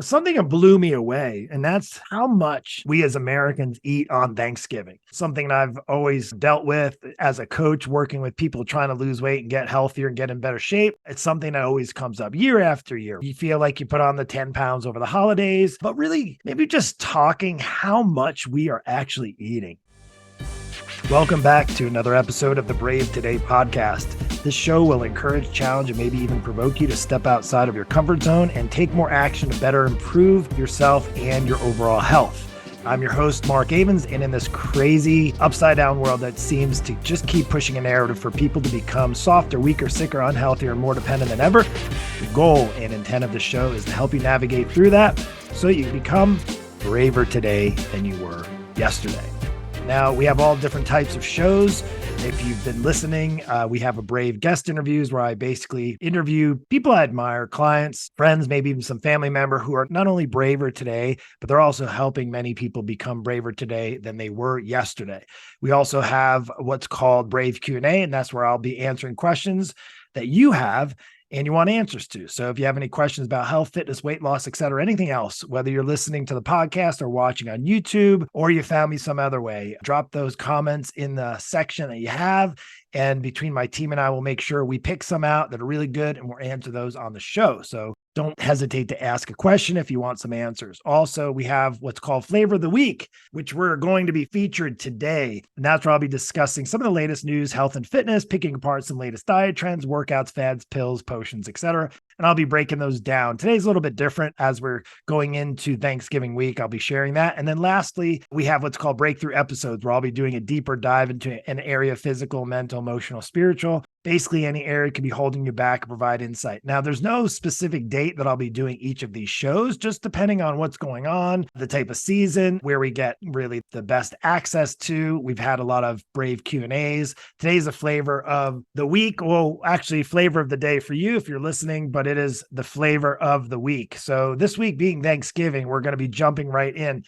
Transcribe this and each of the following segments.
Something that blew me away, and that's how much we as Americans eat on Thanksgiving. Something I've always dealt with as a coach, working with people trying to lose weight and get healthier and get in better shape. It's something that always comes up year after year. You feel like you put on the 10 pounds over the holidays, but really, maybe just talking how much we are actually eating. Welcome back to another episode of the Brave Today podcast. This show will encourage, challenge, and maybe even provoke you to step outside of your comfort zone and take more action to better improve yourself and your overall health. I'm your host, Mark Avens, and in this crazy upside down world that seems to just keep pushing a narrative for people to become softer, weaker, sicker, unhealthier, and more dependent than ever, the goal and intent of the show is to help you navigate through that so you become braver today than you were yesterday. Now, we have all different types of shows. If you've been listening, we have a Brave guest interviews where I basically interview people I admire, clients, friends, maybe even some family member who are not only braver today, but they're also helping many people become braver today than they were yesterday. We also have what's called Brave Q&A, and that's where I'll be answering questions that you have and you want answers to. So if you have any questions about health, fitness, weight loss, et cetera, anything else, whether you're listening to the podcast or watching on YouTube, or you found me some other way, drop those comments in the section that you have. And between my team and I will make sure we pick some out that are really good and we'll answer those on the show. So don't hesitate to ask a question if you want some answers. Also, we have what's called Flavor of the Week, which we're going to be featured today. And that's where I'll be discussing some of the latest news, health and fitness, picking apart some latest diet trends, workouts, fads, pills, potions, etc. And I'll be breaking those down. Today's a little bit different as we're going into Thanksgiving week. I'll be sharing that. And then lastly, we have what's called breakthrough episodes where I'll be doing a deeper dive into an area of physical, mental, emotional, spiritual. Basically, any area could be holding you back and provide insight. Now, there's no specific date that I'll be doing each of these shows, just depending on what's going on, the type of season, where we get really the best access to. We've had a lot of Brave Q&As. Today's a flavor of the week. Well, actually, flavor of the day for you if you're listening, but it is the flavor of the week. So this week being Thanksgiving, we're going to be jumping right in.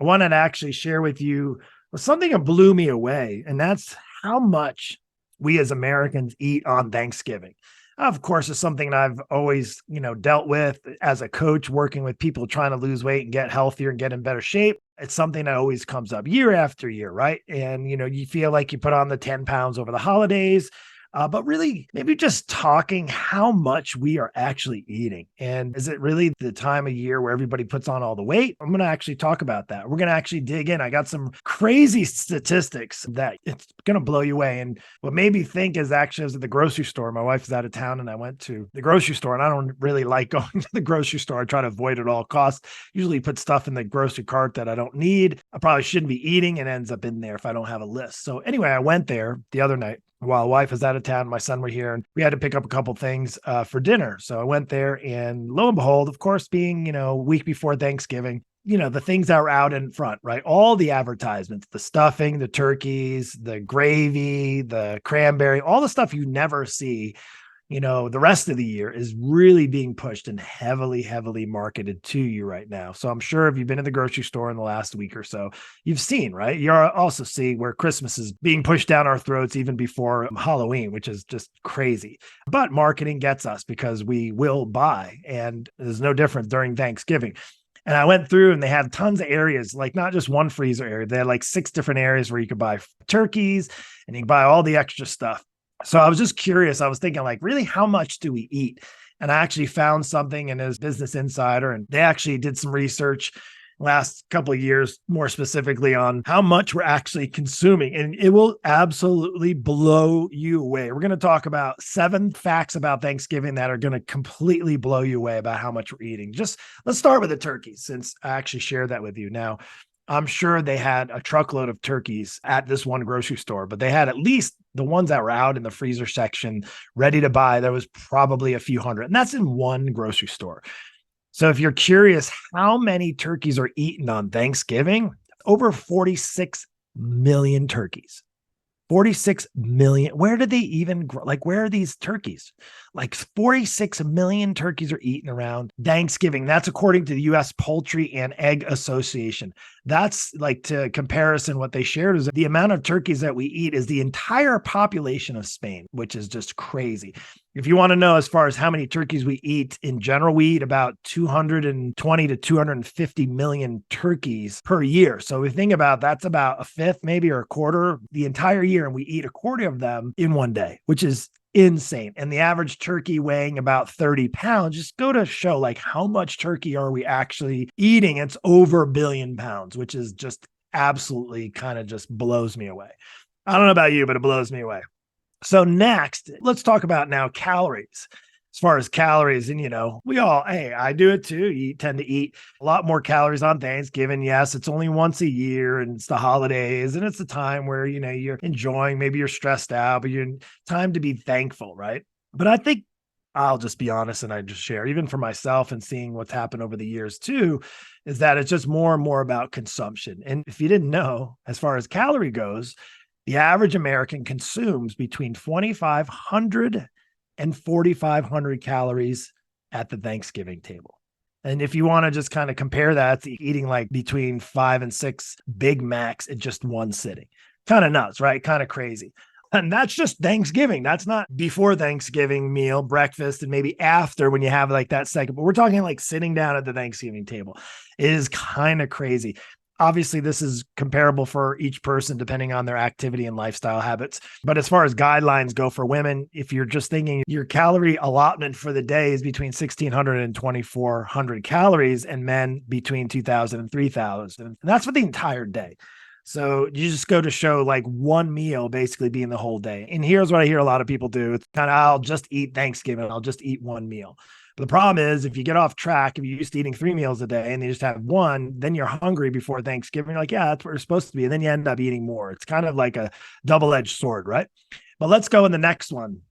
I wanted to actually share with you something that blew me away, and that's how much we as Americans eat on Thanksgiving. Of course, it's something that I've always, dealt with as a coach, working with people trying to lose weight and get healthier and get in better shape. It's something that always comes up year after year, right? And, you feel like you put on the 10 pounds over the holidays, but really maybe just talking how much we are actually eating. And is it really the time of year where everybody puts on all the weight? I'm going to actually talk about that. We're going to actually dig in. I got some crazy statistics that it's going to blow you away. And what made me think is actually I was at the grocery store. My wife is out of town and I went to the grocery store, and I don't really like going to the grocery store. I try to avoid it at all costs. Usually put stuff in the grocery cart that I don't need. I probably shouldn't be eating and ends up in there if I don't have a list. So anyway, I went there the other night while wife was out of town, my son were here, and we had to pick up a couple things for dinner. So I went there, and lo and behold, of course, being, a week before Thanksgiving, the things that were out in front, right? All the advertisements, the stuffing, the turkeys, the gravy, the cranberry, all the stuff you never see, the rest of the year is really being pushed and heavily, heavily marketed to you right now. So I'm sure if you've been in the grocery store in the last week or so, you've seen, right? You're also seeing where Christmas is being pushed down our throats even before Halloween, which is just crazy. But marketing gets us because we will buy, and there's no difference during Thanksgiving. And I went through and they had tons of areas, like not just one freezer area. They had like 6 different areas where you could buy turkeys and you can buy all the extra stuff. So I was just curious. I was thinking, like, really, how much do we eat? And I actually found something in his Business Insider, and they actually did some research last couple of years, more specifically on how much we're actually consuming. And it will absolutely blow you away. We're going to talk about 7 facts about Thanksgiving that are going to completely blow you away about how much we're eating. Just let's start with the turkeys, since I actually shared that with you. Now, I'm sure they had a truckload of turkeys at this one grocery store, but they had at least the ones that were out in the freezer section ready to buy. There was probably a few hundred, and that's in one grocery store. So if you're curious how many turkeys are eaten on Thanksgiving, over 46 million turkeys. 46 million. Where did they even grow? Like, where are these turkeys? Like 46 million turkeys are eaten around Thanksgiving. That's according to the U.S. Poultry and Egg Association. That's like, to comparison, what they shared is the amount of turkeys that we eat is the entire population of Spain, which is just crazy. If you want to know as far as how many turkeys we eat in general, we eat about 220 to 250 million turkeys per year. So we think about that's about a fifth, maybe, or a quarter the entire year. And we eat a quarter of them in one day, which is insane. And the average turkey weighing about 30 pounds, just go to show like how much turkey are we actually eating? It's over 1 billion pounds, which is just absolutely kind of just blows me away. I don't know about you, but it blows me away. So next, let's talk about now calories. As far as calories, and we all, hey, I do it too. You tend to eat a lot more calories on Thanksgiving. Yes, it's only once a year and it's the holidays and it's the time where, you're enjoying, maybe you're stressed out, but you're time to be thankful, right? But I think I'll just be honest and I just share, even for myself and seeing what's happened over the years too, is that it's just more and more about consumption. And if you didn't know, as far as calorie goes, the average American consumes between 2,500 and 4,500 calories at the Thanksgiving table. And if you want to just kind of compare that to eating like between 5 and 6 Big Macs in just one sitting, kind of nuts, right? Kind of crazy. And that's just Thanksgiving. That's not before Thanksgiving meal, breakfast, and maybe after when you have like that second. But we're talking like sitting down at the Thanksgiving table. It is kind of crazy. Obviously, this is comparable for each person depending on their activity and lifestyle habits. But as far as guidelines go for women, if you're just thinking your calorie allotment for the day is between 1,600 and 2,400 calories, and men between 2,000 and 3,000. And that's for the entire day. So you just go to show like one meal basically being the whole day. And here's what I hear a lot of people do. It's kind of, I'll just eat Thanksgiving. I'll just eat one meal. But the problem is if you get off track, if you're used to eating 3 meals a day and you just have one, then you're hungry before Thanksgiving. You're like, yeah, that's what we're supposed to be. And then you end up eating more. It's kind of like a double-edged sword, right? But let's go in the next one.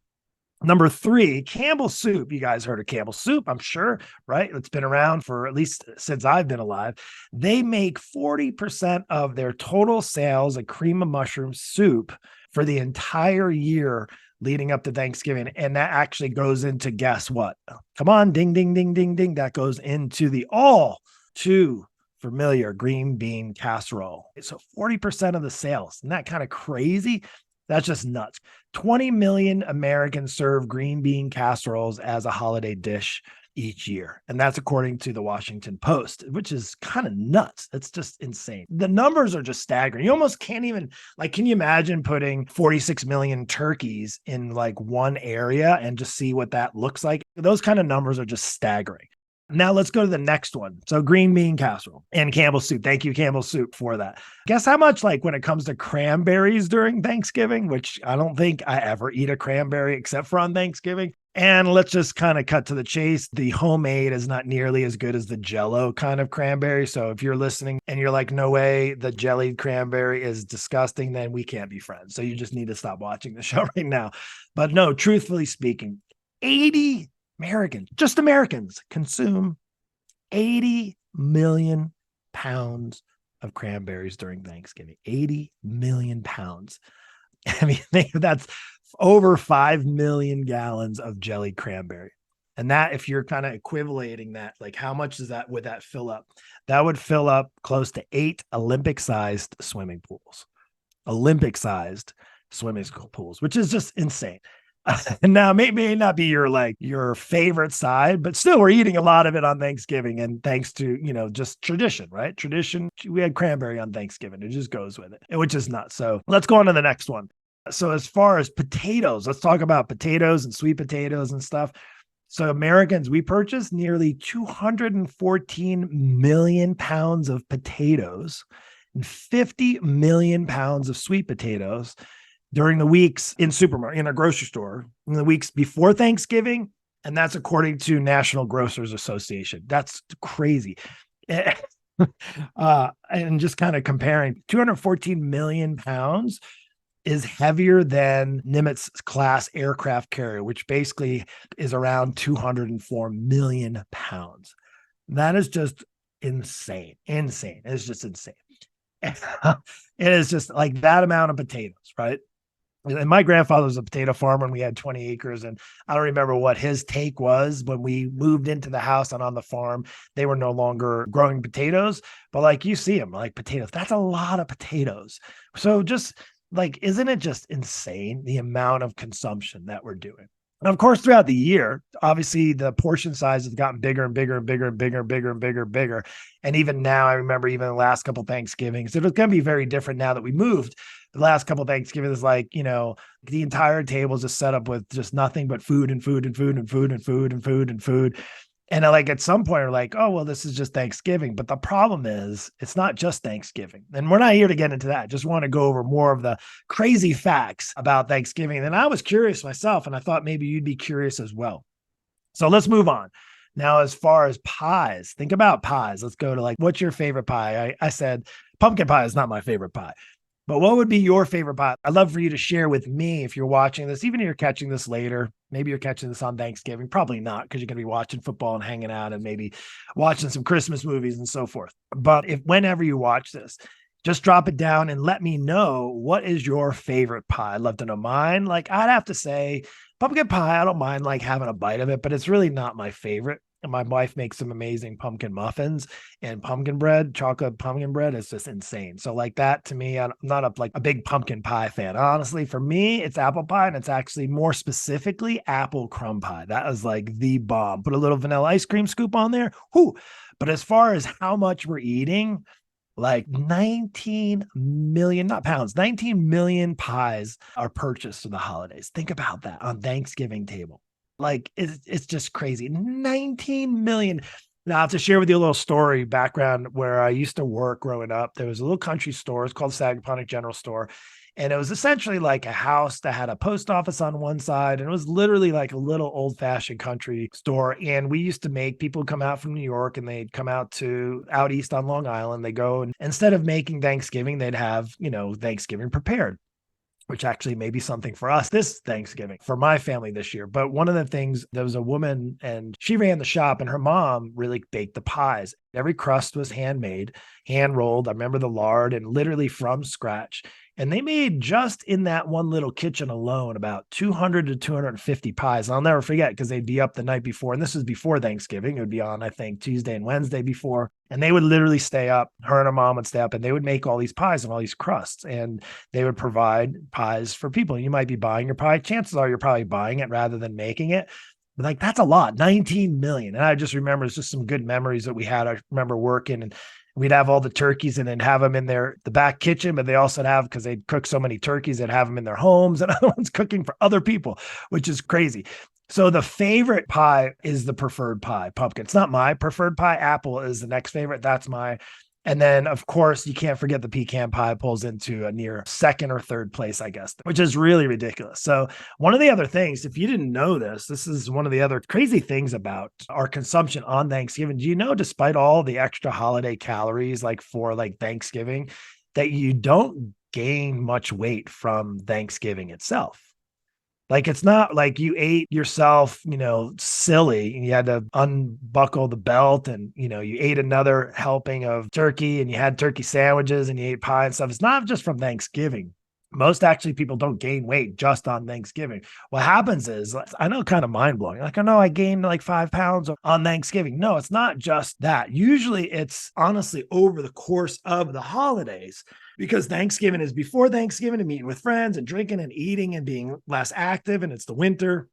Number 3, Campbell's soup. You guys heard of Campbell's soup, I'm sure, right? It's been around for at least since I've been alive. They make 40% of their total sales of cream of mushroom soup for the entire year leading up to Thanksgiving. And that actually goes into, guess what? Come on, ding, ding, ding, ding, ding. That goes into the all too familiar green bean casserole. So 40% of the sales. Isn't that kind of crazy? That's just nuts. 20 million Americans serve green bean casseroles as a holiday dish each year. And that's according to the Washington Post, which is kind of nuts. That's just insane. The numbers are just staggering. You almost can't even, like, can you imagine putting 46 million turkeys in like one area and just see what that looks like? Those kind of numbers are just staggering. Now let's go to the next one. So green bean casserole and Campbell's soup. Thank you, Campbell's soup, for that. Guess how much, like when it comes to cranberries during Thanksgiving, which I don't think I ever eat a cranberry except for on Thanksgiving. And let's just kind of cut to the chase. The homemade is not nearly as good as the Jell-O kind of cranberry. So if you're listening and you're like, no way, the jellied cranberry is disgusting, then we can't be friends. So you just need to stop watching the show right now. But no, truthfully speaking, 80 Americans, just Americans, consume 80 million pounds of cranberries during Thanksgiving. 80 million pounds. I mean, that's over 5 million gallons of jellied cranberry. And that, if you're kind of equivalating that, like how much would that fill up? That would fill up close to 8 Olympic-sized swimming pools. Olympic-sized swimming pools, which is just insane. Now, may not be your favorite side, but still we're eating a lot of it on Thanksgiving. And thanks to, just tradition, right? Tradition. We had cranberry on Thanksgiving. It just goes with it, which is nuts. So let's go on to the next one. So as far as potatoes, let's talk about potatoes and sweet potatoes and stuff. So Americans, we purchased nearly 214 million pounds of potatoes and 50 million pounds of sweet potatoes during the weeks in a grocery store, in the weeks before Thanksgiving. And that's according to National Grocers Association. That's crazy. And just kind of comparing, 214 million pounds is heavier than Nimitz class aircraft carrier, which basically is around 204 million pounds. That is just insane. Insane. It's just insane. It is just like that amount of potatoes, right? And my grandfather was a potato farmer and we had 20 acres. And I don't remember what his take was when we moved into the house and on the farm, they were no longer growing potatoes, but like you see them like potatoes, that's a lot of potatoes. So just like, isn't it just insane the amount of consumption that we're doing? And of course, throughout the year, obviously the portion size has gotten bigger and bigger and bigger and bigger and bigger and bigger and bigger. And even now, I remember even the last couple of Thanksgivings, it was going to be very different now that we moved. The last couple of Thanksgivings, like, the entire table is just set up with just nothing but food and food and food and food and food and food and food. And like at some point, we're like, oh, well, this is just Thanksgiving. But the problem is, it's not just Thanksgiving. And we're not here to get into that. Just want to go over more of the crazy facts about Thanksgiving. And I was curious myself, and I thought maybe you'd be curious as well. So let's move on. Now, as far as pies, think about pies. Let's go to like, what's your favorite pie? I said pumpkin pie is not my favorite pie. But what would be your favorite pie? I'd love for you to share with me if you're watching this, even if you're catching this later. Maybe you're catching this on Thanksgiving. Probably not, because you're going to be watching football and hanging out and maybe watching some Christmas movies and so forth. But if whenever you watch this, just drop it down and let me know, what is your favorite pie? I'd love to know mine. Like, I'd have to say pumpkin pie. I don't mind like having a bite of it, but it's really not my favorite. And my wife makes some amazing pumpkin muffins, and pumpkin bread, chocolate pumpkin bread is just insane. So like that to me, I'm not a big pumpkin pie fan. Honestly, for me, it's apple pie, and it's actually more specifically apple crumb pie. That is like the bomb. Put a little vanilla ice cream scoop on there. Whoo. But as far as how much we're eating, like 19 million, not pounds, 19 million pies are purchased for the holidays. Think about that on Thanksgiving table. Like it's just crazy. 19 million. Now, I have to share with you a little story background where I used to work growing up. There was a little country store. It's called Sagaponic General Store. And it was essentially like a house that had a post office on one side. And it was literally like a little old fashioned country store. And we used to make people come out from New York, and they'd come out east on Long Island. They go, and instead of making Thanksgiving, they'd have, Thanksgiving prepared, which actually may be something for us this Thanksgiving, for my family this year. But one of the things, there was a woman, and she ran the shop, and her mom really baked the pies. Every crust was handmade, hand rolled. I remember the lard, and literally from scratch. And they made, just in that one little kitchen alone, about 200 to 250 pies. And I'll never forget, because they'd be up the night before. And this was before Thanksgiving. It would be on, I think, Tuesday and Wednesday before. And they would literally stay up. Her and her mom would stay up, and they would make all these pies and all these crusts. And they would provide pies for people. You might be buying your pie. Chances are you're probably buying it rather than making it. But like, that's a lot, 19 million. And I just remember, it's just some good memories that we had. I remember working, and we'd have all the turkeys and then have them in the back kitchen, but they also have, because they'd cook so many turkeys, they'd have them in their homes, and other ones cooking for other people, which is crazy. So the favorite pie is the preferred pie, pumpkin. It's not my preferred pie. Apple is the next favorite. That's my. And then, of course, you can't forget the pecan pie pulls into a near second or third place, I guess, which is really ridiculous. So one of the other things, if you didn't know this is one of the other crazy things about our consumption on Thanksgiving. Do you know, despite all the extra holiday calories, like for like Thanksgiving, that you don't gain much weight from Thanksgiving itself? Like, it's not like you ate yourself, silly, and you had to unbuckle the belt, and, you ate another helping of turkey, and you had turkey sandwiches, and you ate pie and stuff. It's not just from Thanksgiving. Most actually people don't gain weight just on Thanksgiving. What happens is, I know, kind of mind blowing. Like, I know I gained like 5 pounds on Thanksgiving. No, it's not just that. Usually it's honestly over the course of the holidays, because Thanksgiving is before Thanksgiving, and meeting with friends and drinking and eating and being less active. And it's the winter.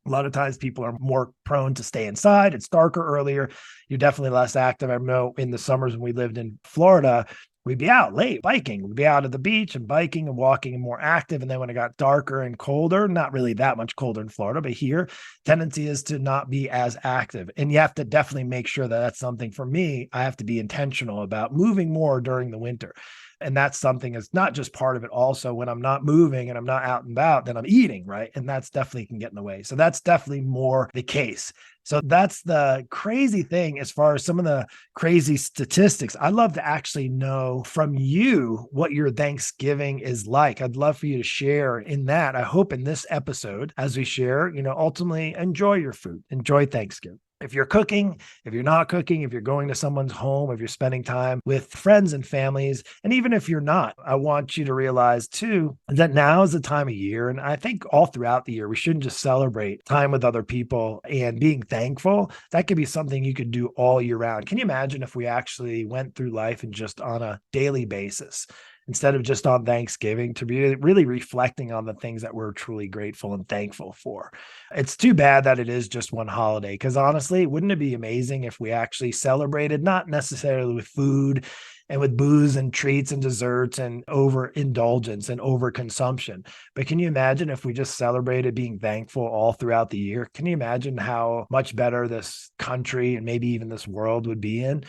A lot of times people are more prone to stay inside. It's darker earlier. You're definitely less active. I know in the summers when we lived in Florida, we'd be out late biking. We'd be out at the beach and biking and walking and more active. And then when it got darker and colder, not really that much colder in Florida, but here, tendency is to not be as active. And you have to definitely make sure that that's something for me. I have to be intentional about moving more during the winter. And that's something that's not just part of it. Also, when I'm not moving and I'm not out and about, then I'm eating, right? And that's definitely can get in the way. So that's definitely more the case. So that's the crazy thing as far as some of the crazy statistics. I'd love to actually know from you what your Thanksgiving is like. I'd love for you to share in that. I hope in this episode, as we share, ultimately enjoy your food, enjoy Thanksgiving. If you're cooking, if you're not cooking, if you're going to someone's home, if you're spending time with friends and families, and even if you're not, I want you to realize too, that now is the time of year. And I think all throughout the year, we shouldn't just celebrate time with other people and being thankful. That could be something you could do all year round. Can you imagine if we actually went through life and just on a daily basis, instead of just on Thanksgiving, to be really reflecting on the things that we're truly grateful and thankful for. It's too bad that it is just one holiday, because honestly, wouldn't it be amazing if we actually celebrated not necessarily with food and with booze and treats and desserts and overindulgence and overconsumption. But can you imagine if we just celebrated being thankful all throughout the year? Can you imagine how much better this country and maybe even this world would be in?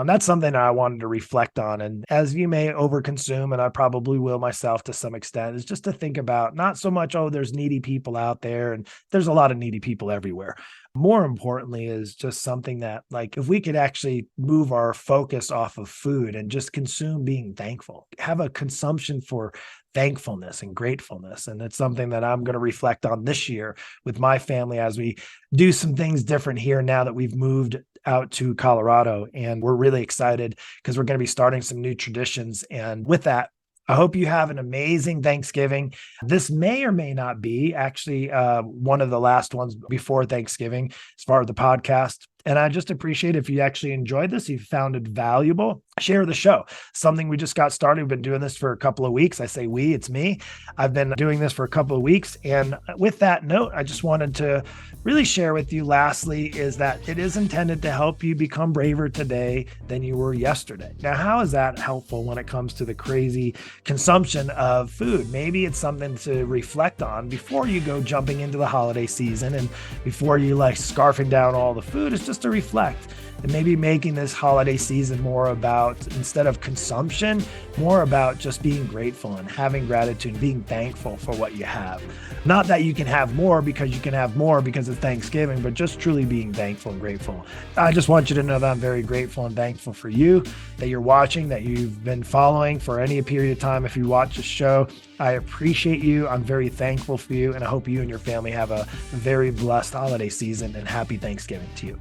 That's something that I wanted to reflect on. And as you may overconsume, and I probably will myself to some extent, is just to think about not so much, oh, there's needy people out there, and there's a lot of needy people everywhere. More importantly, is just something that, like, if we could actually move our focus off of food and just consume being thankful, have a consumption for thankfulness and gratefulness. And it's something that I'm going to reflect on this year with my family as we do some things different here now that we've moved out to Colorado. And we're really excited because we're going to be starting some new traditions. And with that, I hope you have an amazing Thanksgiving. This may or may not be actually one of the last ones before Thanksgiving as far as the podcast. And I just appreciate if you actually enjoyed this, you found it valuable, share the show. Something we just got started. We've been doing this for a couple of weeks. I say we, it's me. I've been doing this for a couple of weeks. And with that note, I just wanted to really share with you lastly is that it is intended to help you become braver today than you were yesterday. Now, how is that helpful when it comes to the crazy consumption of food? Maybe it's something to reflect on before you go jumping into the holiday season and before you like scarfing down all the food. It's just to reflect and maybe making this holiday season more about, instead of consumption, more about just being grateful and having gratitude and being thankful for what you have. Not that you can have more because you can have more because it's Thanksgiving, but just truly being thankful and grateful. I just want you to know that I'm very grateful and thankful for you, that you're watching, that you've been following for any period of time. If you watch the show, I appreciate you. I'm very thankful for you, and I hope you and your family have a very blessed holiday season, and happy Thanksgiving to you.